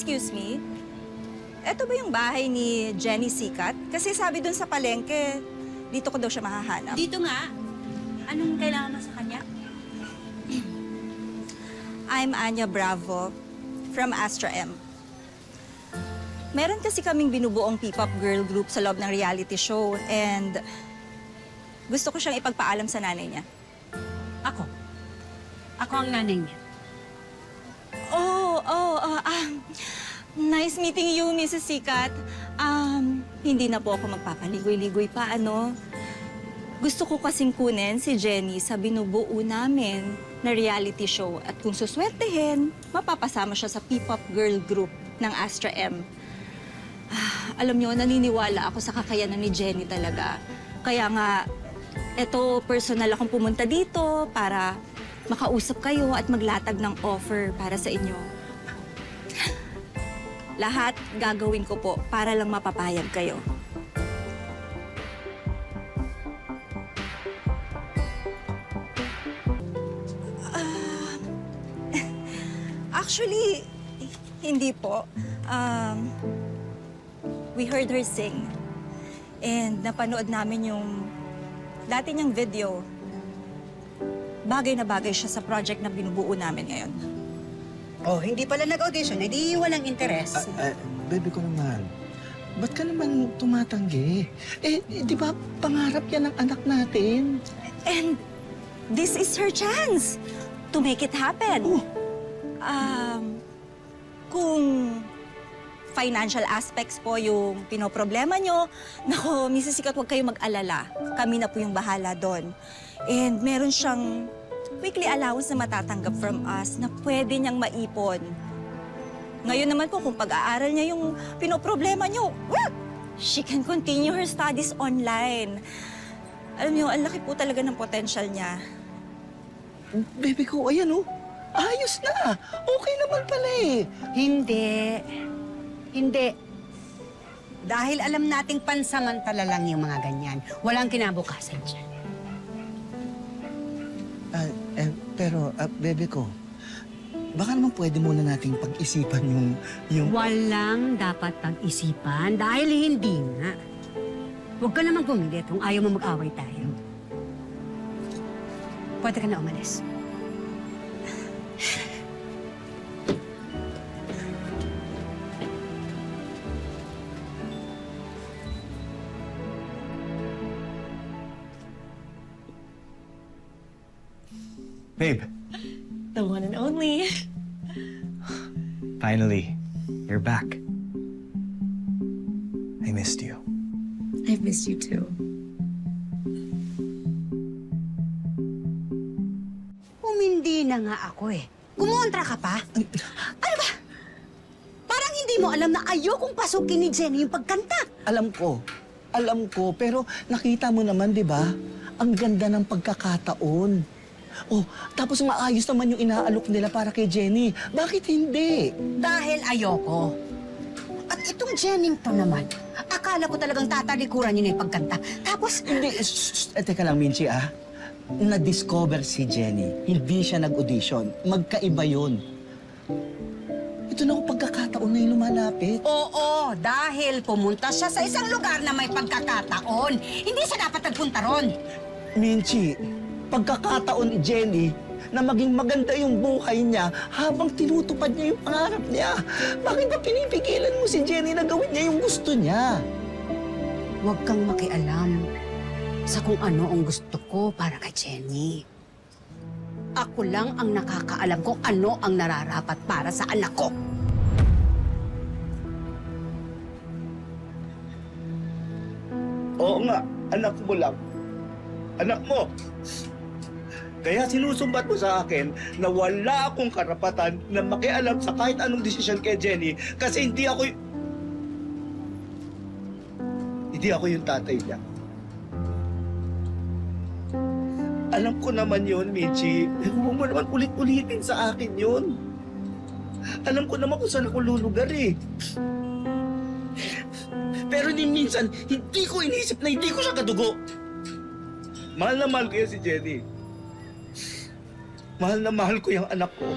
Excuse me? Eto ba yung bahay ni Jenny Sikat? Kasi sabi dun sa palengke, dito ko daw siya mahahanap. Dito nga. Anong kailangan mo sa kanya? I'm Anya Bravo from Astra M. Meron kasi kaming binubuong P-pop girl group sa loob ng reality show and gusto ko siyang ipagpaalam sa nanay niya. Ako. Ako ang nanay niya. Nice meeting you, Mrs. Sikat. Hindi na po ako magpapaligoy-ligoy pa, ano? Gusto ko kasing kunin si Jenny sa binubuo namin na reality show at kung suswertehin, mapapasama siya sa P-pop girl group ng Astra M. Alam niyo, naniniwala ako sa kakayanan ni Jenny talaga. Kaya nga, eto, personal akong pumunta dito para makausap kayo at maglatag ng offer para sa inyo. Lahat gagawin ko po para lang mapapayag kayo. Actually, hindi po. We heard her sing. And napanood namin yung dati niyang video. Bagay na bagay siya sa project na binubuo namin ngayon. Oh, hindi pala nag-audition, hindi walang interes. Baby ko naman, ba't ka naman tumatanggi? Di ba pangarap yan ng anak natin? And this is her chance to make it happen. Kung financial aspects po yung pinoproblema nyo, nako, Mrs. Sikat, huwag kayong mag-alala. Kami na po yung bahala doon. And meron siyang weekly allowance na matatanggap from us na pwede niyang maipon. Ngayon naman po, kung pag-aaral niya yung pinoproblema niyo, well, she can continue her studies online. Alam niyo, ang laki po talaga ng potential niya. Baby ko, ayan oh. Ayos na. Okay naman pala eh. Hindi. Hindi. Dahil alam nating pansamantala lang yung mga ganyan. Walang kinabukasan dyan. Pero, baby ko, baka naman pwede muna nating pag-isipan yung... Walang dapat pag-isipan dahil hindi nga. Huwag ka namang pumilit kung ayaw mo mag-away tayo. Pwede ka na umalis. Babe. The one and only. Finally, you're back. I missed you. I've missed you too. Umindi na nga ako eh. Kumontra ka pa? Ano ba? Parang hindi mo alam na ayokong pasukin ni Jenny yung pagkanta. Alam ko, pero nakita mo naman, di ba? Ang ganda ng pagkakataon. Oh, tapos maayos naman yung inaalok nila para kay Jenny. Bakit hindi? Dahil ayoko. At itong Jenny to naman, akala ko talagang tatalikuran niya na yung pagkanta. Tapos... Hindi, teka lang, Minchi, Na-discover si Jenny. Hindi siya nag-audition. Magkaiba yun. Ito na ang pagkakataon na yung lumalapit. Oo, dahil pumunta siya sa isang lugar na may pagkakataon. Hindi siya dapat nagpunta ron. Minchi, pagkakataon ni Jenny na maging maganda yung buhay niya habang tinutupad niya yung pangarap niya. Bakit ba pinipigilan mo si Jenny na gawin niya yung gusto niya? Huwag kang makialam sa kung ano ang gusto ko para kay Jenny. Ako lang ang nakakaalam kung ano ang nararapat para sa anak ko. Oo nga, anak mo lang. Anak mo. Kaya sinusumbat mo sa akin na wala akong karapatan na makialam sa kahit anong desisyon kay Jenny kasi hindi ako yung tatay niya. Alam ko naman yun, Michi. Huwag mo naman ulit-ulitin sa akin yun. Alam ko naman kung saan ako lulugar eh. Pero din minsan, hindi ko inisip na hindi ko siya kadugo. Mahal na mahal ko yan si Jenny. Mahal na mahal ko yung anak ko.